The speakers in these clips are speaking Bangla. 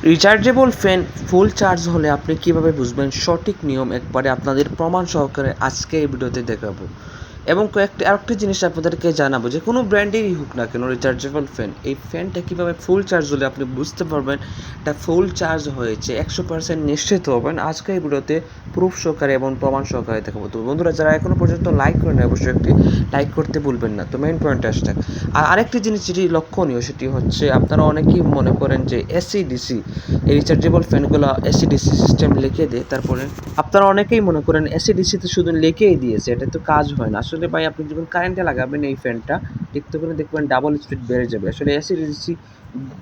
রিচার্জেবল ফ্যান ফুল চার্জ হলে আপনি কিভাবে বুঝবেন সঠিক নিয়ম একবারে আপনাদের প্রমাণ সহকারে আজকে এই ভিডিওতে দেখাবো। এবং আরেকটা জিনিস আপনাদেরকে জানাবো, যে কোনো ব্র্যান্ডেরই হোক না কেন রিচার্জেবল ফ্যান, এই ফ্যানটা কীভাবে ফুল চার্জ হলে আপনি বুঝতে পারবেন এটা ফুল চার্জ হয়েছে, 100% নিশ্চিত হবেন। আজকে এই ভিডিওতে প্রুফ সহকারে এবং প্রমাণ সহকারে দেখাবো। তো বন্ধুরা, যারা এখনও পর্যন্ত লাইক করেন অবশ্যই একটি লাইক করতে ভুলবেন না। তো মেইন পয়েন্টে আসছে। আর আরেকটি জিনিস যেটি লক্ষণীয় সেটি হচ্ছে, আপনারা অনেকেই মনে করেন যে এসি ডিসি এই রিচার্জেবল ফ্যানগুলো এসি ডিসি সিস্টেম লিখে দেয়, তারপরে আপনারা অনেকেই মনে করেন এসি ডিসিতে শুধু লিখেই দিয়েছে, এটা তো কাজ হয় না। আসলে ভাই, আপনি যখন কারেন্টে লাগাবেন এই ফ্যানটা, ঠিক তখন দেখবেন ডাবল স্পিড বেড়ে যাবে। আসলে এসি ডিসি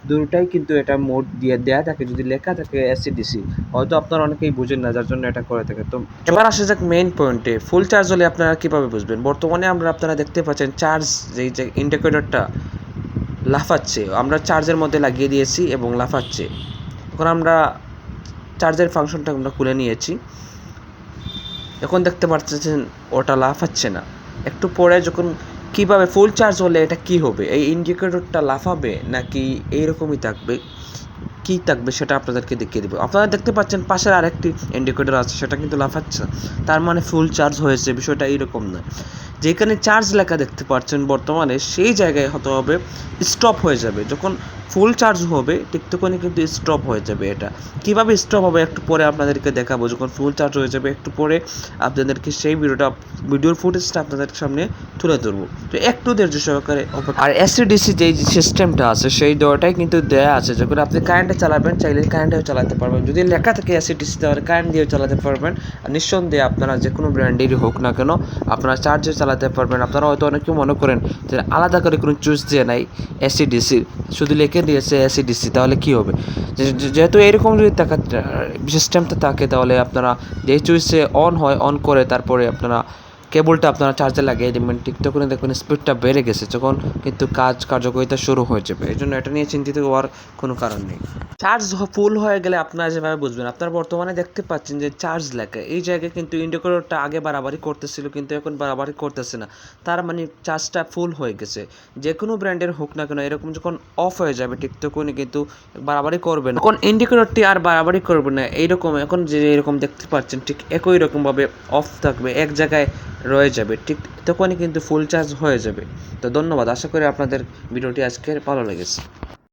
দুটাই কিন্তু এটা মোড দিয়ে দেয়া থাকে, যদি লেখা থাকে এসি ডিসি, হয়তো আপনারা অনেকেই বুঝেন না, যার জন্য এটা করে থাকে। তো এবার আসা যাক মেইন পয়েন্টে, ফুল চার্জ হলে আপনারা কীভাবে বুঝবেন। বর্তমানে আপনারা দেখতে পাচ্ছেন চার্জ যে ইন্ডিকেটরটা লাফাচ্ছে, আমরা চার্জের মধ্যে লাগিয়ে দিয়েছি এবং লাফাচ্ছে। এখন আমরা চার্জের ফাংশনটা আমরা খুলে নিয়েছি, এখন দেখতে পাচ্ছেন ওটা লাফাচ্ছে না। একটু পরে যখন কীভাবে ফুল চার্জ হলে এটা কি হবে, এই ইন্ডিকেটরটা লাফাবে নাকি এইরকমই থাকবে, কী থাকবে সেটা আপনাদেরকে দেখিয়ে দেবো। আপনারা দেখতে পাচ্ছেন পাশের আরেকটি ইন্ডিকেটর আছে, সেটা কিন্তু লাফাচ্ছে, তার মানে ফুল চার্জ হয়েছে। বিষয়টা এইরকম নয়, যেখানে চার্জ লেখা দেখতে পাচ্ছেন বর্তমানে সেই জায়গায় হতে হবে স্টপ হয়ে যাবে। যখন ফুল চার্জ হবে ঠিক তখনই কিন্তু স্টপ হয়ে যাবে। এটা কীভাবে স্টপ হবে একটু পরে আপনাদেরকে দেখাবো। যখন ফুল চার্জ হয়ে যাবে একটু পরে আপনাদেরকে সেই ভিডিওর ফুটেজটা আপনাদের সামনে তুলে ধরবো। তো একটু ধৈর্য সহকারে। আর এসিডিসি যেই সিস্টেমটা আছে সেই দেওয়াটাই কিন্তু দেয়া আছে, যখন আপনি কারেন্টে চালাবেন চাইলে কারেন্টেও চালাতে পারবেন, যদি লেখা থাকে এসিডিসি তাহলে কারেন্ট দিয়েও চালাতে পারবেন। আর নিঃসন্দেহে আপনারা যে কোনো ব্র্যান্ডেরই হোক না কেন আপনারা চার্জে চালাতে পারবেন। আপনারা হয়তো অনেকেই মনে করেন যে আলাদা করে কোনো চুজ দিয়ে নাই এসিডিসি, শুধু লিখে দিয়েছে এসিডিসি, তাহলে কী হবে। যেহেতু এরকম যদি সিস্টেমটা থাকে, তাহলে আপনারা যে চুইসে অন হয় অন করে তারপরে আপনারা কেবলটা আপনারা চার্জে লাগিয়ে দেবেন, ঠিক তখন দেখবেন স্পিডটা বেড়ে গেছে, যখন কিন্তু কার্যকারিতা শুরু হয়ে যাবে। এই জন্য এটা নিয়ে চিন্তিত হওয়ার কোনো কারণ নেই। চার্জ ফুল হয়ে গেলে আপনারা যেভাবে বুঝবেন, আপনারা বর্তমানে দেখতে পাচ্ছেন যে চার্জ লেখা এই জায়গায় কিন্তু ইন্ডিকেটরটা আগে বাড়াবাড়ি করতেছিল, কিন্তু এখন বাড়াবাড়ি করতেছে না, তার মানে চার্জটা ফুল হয়ে গেছে। যে কোনো ব্র্যান্ডের হোক না কেন এরকম যখন অফ হয়ে যাবে ঠিক তখনই কিন্তু বাড়াবাড়ি করবে না, এখন ইন্ডিকেটরটি আর বাড়াবাড়ি করবে না। এইরকম এখন যে এরকম দেখতে পাচ্ছেন ঠিক একই রকমভাবে অফ থাকবে, এক জায়গায় রয়ে যাবে, ঠিক তখনই কিন্তু ফুল চার্জ হয়ে যাবে। তো ধন্যবাদ, আশা করি আপনাদের ভিডিওটি আজকের ভালো লেগেছে।